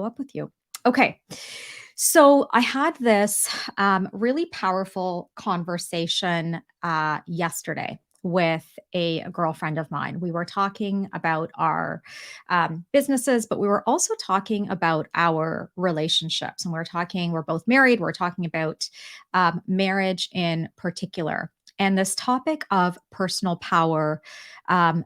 Up with you. Okay. So I had this really powerful conversation yesterday with a girlfriend of mine. We were talking about our businesses, but we were also talking about our relationships. And we're both married. We're talking about marriage in particular. And this topic of personal power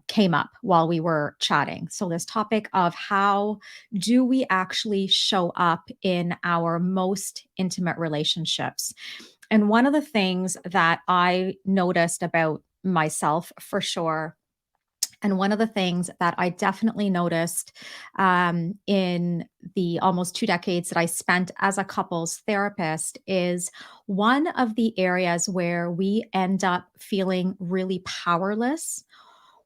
came up while we were chatting. So, this topic of how do we actually show up in our most intimate relationships? And one of the things that I noticed about myself for sure, and one of the things that I definitely noticed in the almost 2 decades that I spent as a couples therapist is one of the areas where we end up feeling really powerless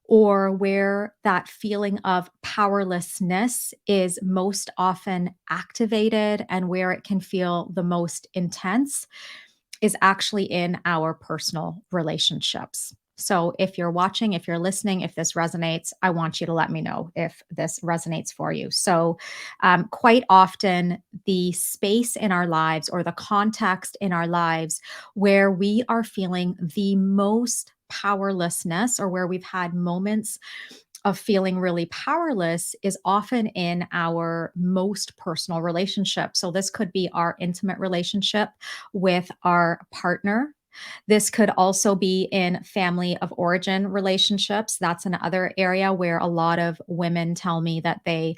or where that feeling of powerlessness is most often activated and where it can feel the most intense is actually in our personal relationships. So, if you're watching, if you're listening, if this resonates, I want you to let me know if this resonates for you. So, quite often, the space in our lives or the context in our lives where we are feeling the most powerlessness or where we've had moments of feeling really powerless is often in our most personal relationship. So, this could be our intimate relationship with our partner. This could also be in family of origin relationships. That's another area where a lot of women tell me that they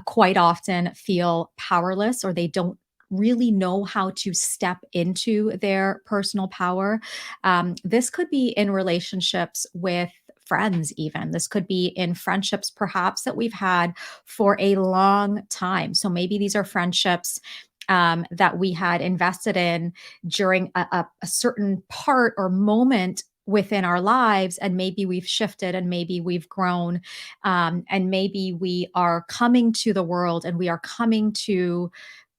quite often feel powerless or they don't really know how to step into their personal power. This could be in relationships with friends, even. This could be in friendships, perhaps, that we've had for a long time. So maybe these are friendships that we had invested in during a certain part or moment within our lives, and maybe we've shifted and maybe we've grown, and maybe we are coming to the world and we are coming to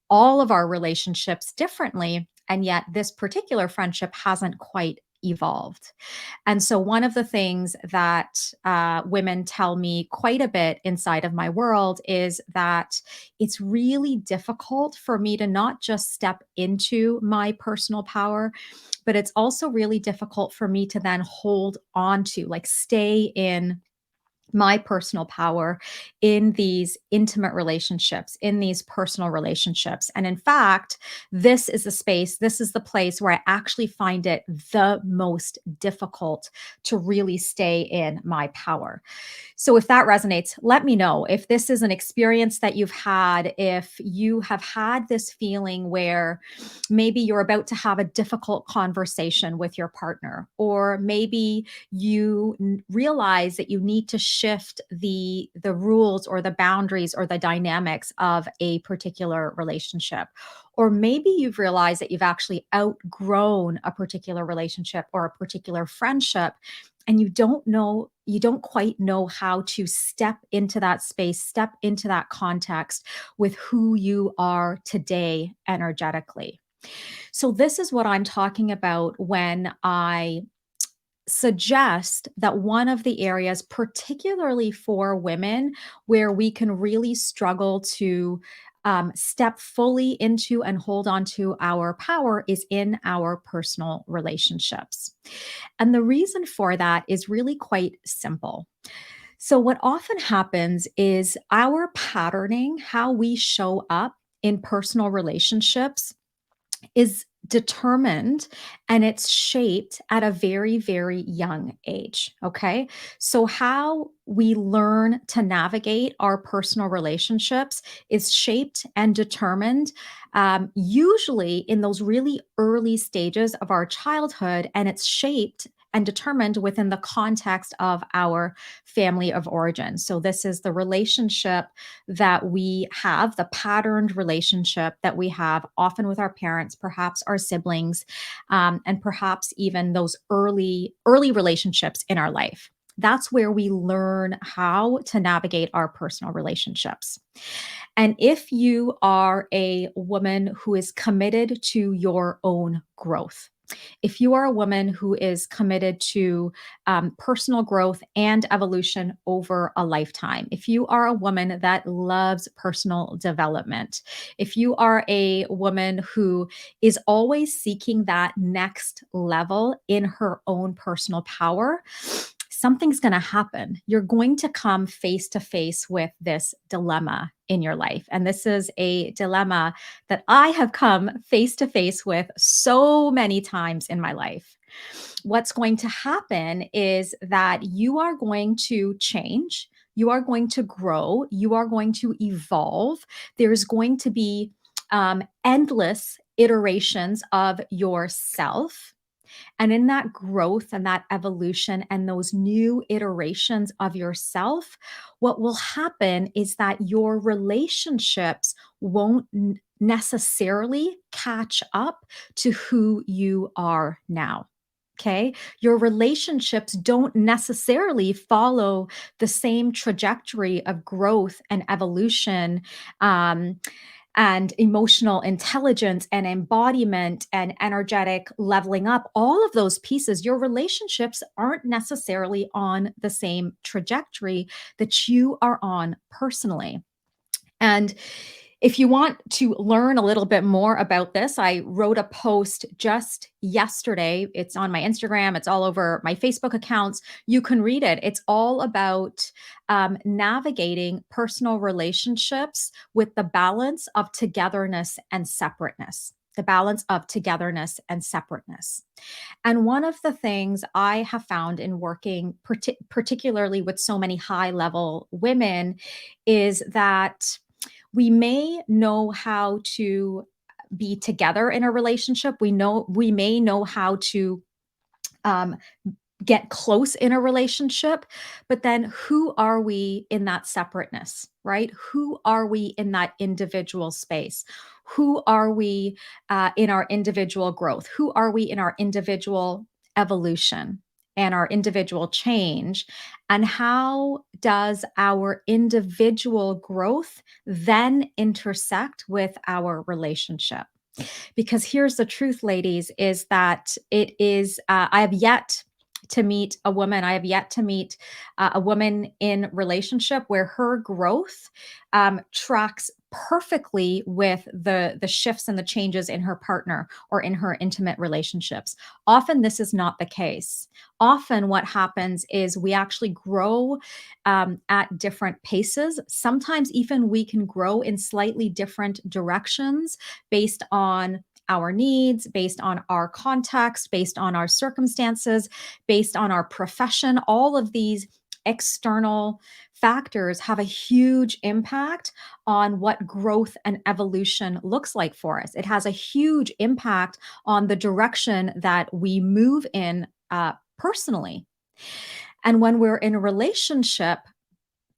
all of our relationships differently, and yet this particular friendship hasn't quite evolved. And so, one of the things that women tell me quite a bit inside of my world is that it's really difficult for me to not just step into my personal power, but it's also really difficult for me to then hold on to, like, stay in my personal power in these intimate relationships, in these personal relationships. And in fact, this is the space, this is the place where I actually find it the most difficult to really stay in my power. So if that resonates, let me know. If this is an experience that you've had, if you have had this feeling where maybe you're about to have a difficult conversation with your partner, or maybe you realize that you need to shift the rules or the boundaries or the dynamics of a particular relationship, or maybe you've realized that you've actually outgrown a particular relationship or a particular friendship, and you don't quite know how to step into that space, step into that context with who you are today energetically. So this is what I'm talking about when I suggest that one of the areas, particularly for women, where we can really struggle to step fully into and hold on to our power is in our personal relationships. And the reason for that is really quite simple. So, what often happens is our patterning, how we show up in personal relationships, is determined and it's shaped at a very, very young age. Okay. So, how we learn to navigate our personal relationships is shaped and determined usually in those really early stages of our childhood. And it's shaped and determined within the context of our family of origin. So, this is the relationship that we have, the patterned relationship that we have often with our parents, perhaps our siblings, and perhaps even those early relationships in our life. That's where we learn how to navigate our personal relationships. And if you are a woman who is committed to your own growth, If you are a woman who is committed to personal growth and evolution over a lifetime, if you are a woman that loves personal development, if you are a woman who is always seeking that next level in her own personal power, something's going to happen. You're going to come face to face with this dilemma in your life. And this is a dilemma that I have come face to face with so many times in my life. What's going to happen is that you are going to change, you are going to grow, you are going to evolve. There's going to be endless iterations of yourself, and in that growth and that evolution and those new iterations of yourself, what will happen is that your relationships won't necessarily catch up to who you are now. Okay. Your relationships don't necessarily follow the same trajectory of growth and evolution. And emotional intelligence and embodiment and energetic leveling up, all of those pieces, your relationships aren't necessarily on the same trajectory that you are on personally. And if you want to learn a little bit more about this, I wrote a post just yesterday. It's on my Instagram, it's all over my Facebook accounts. You can read it. It's all about navigating personal relationships with the balance of togetherness and separateness. The balance of togetherness and separateness. And one of the things I have found in working, particularly with so many high level women, is that we may know how to be together in a relationship. We may know how to um, get close in a relationship, but then who are we in that separateness, right? Who are we in that individual space? Who are we in our individual growth? Who are we in our individual evolution and our individual change? And how does our individual growth then intersect with our relationship? Because here's the truth, ladies, is that I have yet to meet a woman. I have yet to meet a woman in relationship where her growth tracks perfectly with the shifts and the changes in her partner or in her intimate relationships. Often this is not the case. Often what happens is we actually grow at different paces. Sometimes even we can grow in slightly different directions based on our needs, based on our context, based on our circumstances, based on our profession. All of these external factors have a huge impact on what growth and evolution looks like for us. It has a huge impact on the direction that we move in personally. And when we're in a relationship,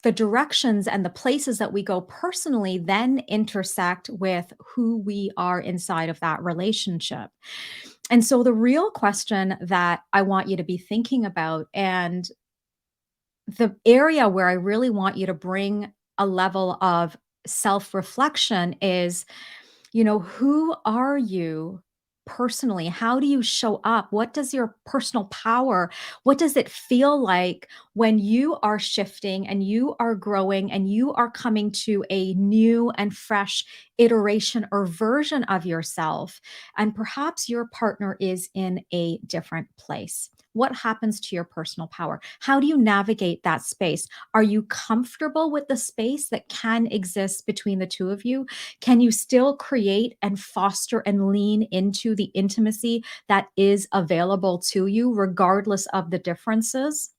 the directions and the places that we go personally then intersect with who we are inside of that relationship. And so, the real question that I want you to be thinking about, and the area where I really want you to bring a level of self reflection is, who are you personally? How do you show up? What does your personal power, what does it feel like when you are shifting and you are growing and you are coming to a new and fresh iteration or version of yourself? And perhaps your partner is in a different place. What happens to your personal power? How do you navigate that space? Are you comfortable with the space that can exist between the two of you? Can you still create and foster and lean into the intimacy that is available to you, regardless of the differences?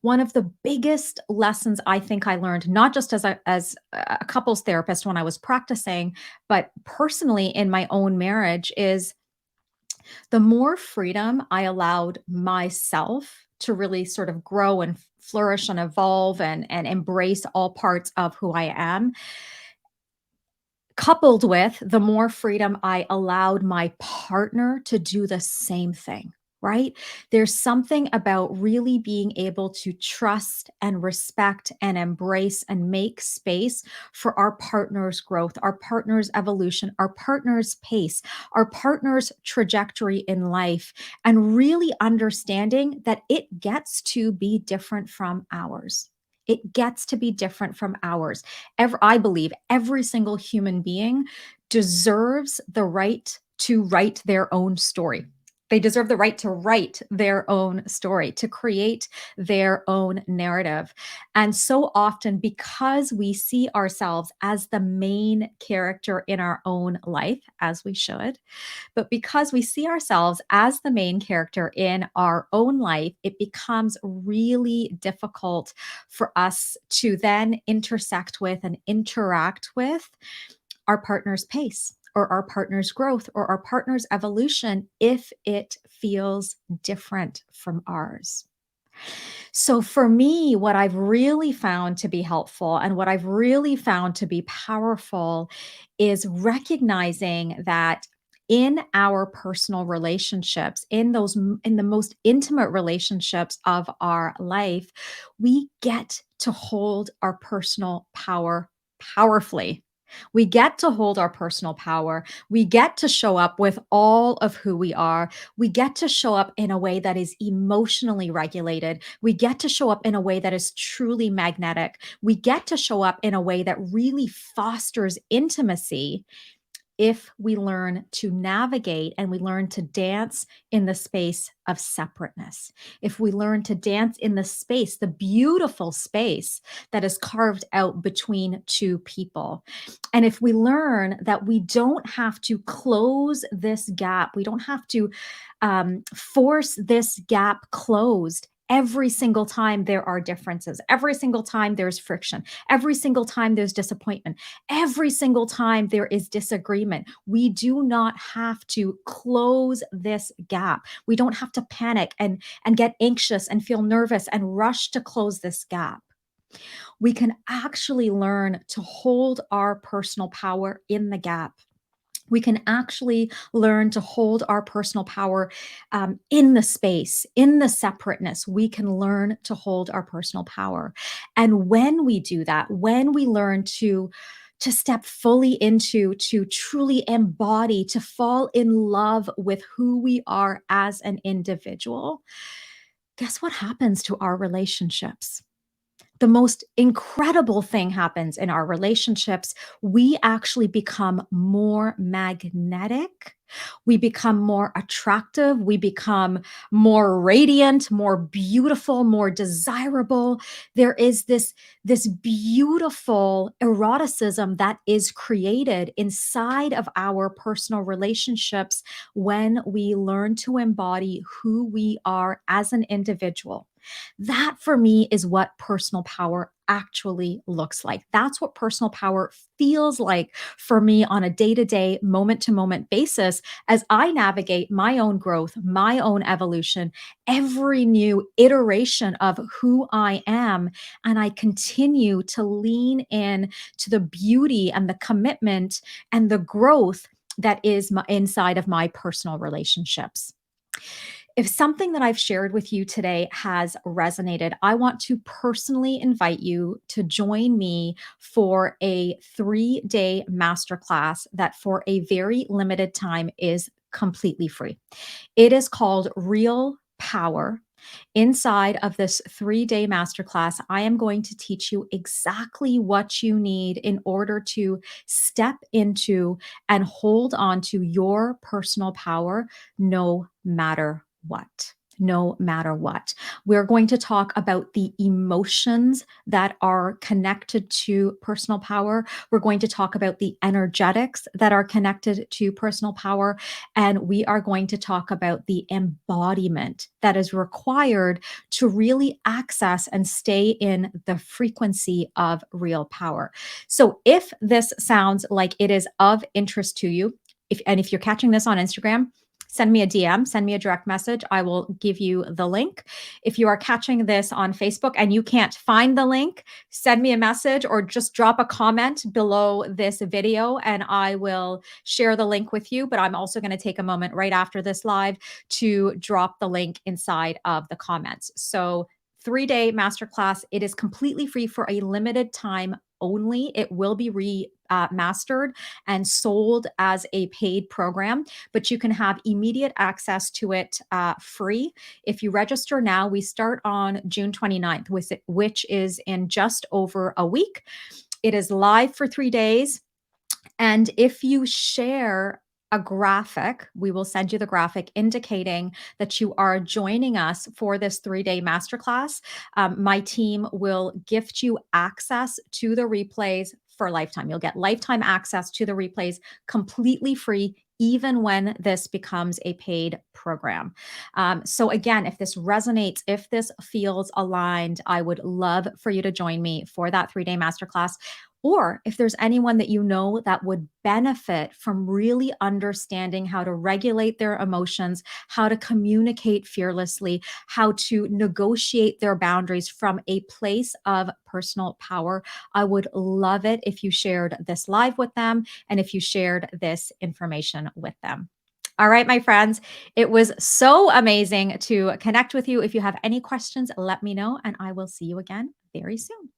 One of the biggest lessons I think I learned, not just as a couples therapist when I was practicing, but personally in my own marriage, is the more freedom I allowed myself to really sort of grow and flourish and evolve and embrace all parts of who I am, coupled with the more freedom I allowed my partner to do the same thing. right? There's something about really being able to trust and respect and embrace and make space for our partner's growth, our partner's evolution, our partner's pace, our partner's trajectory in life, and really understanding that it gets to be different from ours. It gets to be different from ours. I believe every single human being deserves the right to write their own story. They deserve the right to write their own story, to create their own narrative. And so often, because we see ourselves as the main character in our own life, as we should, but because we see ourselves as the main character in our own life, it becomes really difficult for us to then intersect with and interact with our partner's pace or our partner's growth or our partner's evolution if it feels different from ours. So, for me, what I've really found to be helpful and what I've really found to be powerful is recognizing that in our personal relationships, in the most intimate relationships of our life, we get to hold our personal power powerfully. We get to hold our personal power. We get to show up with all of who we are. We get to show up in a way that is emotionally regulated. We get to show up in a way that is truly magnetic. We get to show up in a way that really fosters intimacy if we learn to navigate and we learn to dance in the space of separateness. If we learn to dance in the space, the beautiful space that is carved out between two people. And if we learn that we don't have to close this gap, we don't have to force this gap closed. Every single time there are differences, every single time there's friction, every single time there's disappointment, every single time there is disagreement. We do not have to close this gap. We don't have to panic and get anxious and feel nervous and rush to close this gap. We can actually learn to hold our personal power in the gap. We can actually learn to hold our personal power in the space, in the separateness. We can learn to hold our personal power. And when we do that, when we learn to step fully into, to truly embody, to fall in love with who we are as an individual, guess what happens to our relationships? The most incredible thing happens in our relationships. We actually become more magnetic. We become more attractive. We become more radiant, more beautiful, more desirable. There is this beautiful eroticism that is created inside of our personal relationships when we learn to embody who we are as an individual. That for me is what personal power actually looks like. That's what personal power feels like for me on a day to day, moment to moment basis as I navigate my own growth, my own evolution, every new iteration of who I am. And I continue to lean in to the beauty and the commitment and the growth that is inside of my personal relationships. If something that I've shared with you today has resonated, I want to personally invite you to join me for a 3-day masterclass that, for a very limited time, is completely free. It is called Real Power. Inside of this 3-day masterclass, I am going to teach you exactly what you need in order to step into and hold on to your personal power no matter what. No matter what. We're going to talk about the emotions that are connected to personal power. We're going to talk about the energetics that are connected to personal power. And we are going to talk about the embodiment that is required to really access and stay in the frequency of real power. So if this sounds like it is of interest to you, if you're catching this on Instagram, send me a DM, send me a direct message. I will give you the link. If you are catching this on Facebook and you can't find the link, send me a message or just drop a comment below this video and I will share the link with you. But I'm also going to take a moment right after this live to drop the link inside of the comments. So 3-day masterclass. It is completely free for a limited time only. It will be mastered and sold as a paid program, but you can have immediate access to it free. If you register now, we start on June 29th, which is in just over a week. It is live for 3 days. And if you share a graphic, we will send you the graphic indicating that you are joining us for this 3-day masterclass. My team will gift you access to the replays for lifetime. You'll get lifetime access to the replays completely free, even when this becomes a paid program. So again, if this resonates, if this feels aligned, I would love for you to join me for that 3-day masterclass. Or if there's anyone that you know that would benefit from really understanding how to regulate their emotions, how to communicate fearlessly, how to negotiate their boundaries from a place of personal power, I would love it if you shared this live with them and if you shared this information with them. All right, my friends, it was so amazing to connect with you. If you have any questions, let me know, and I will see you again very soon.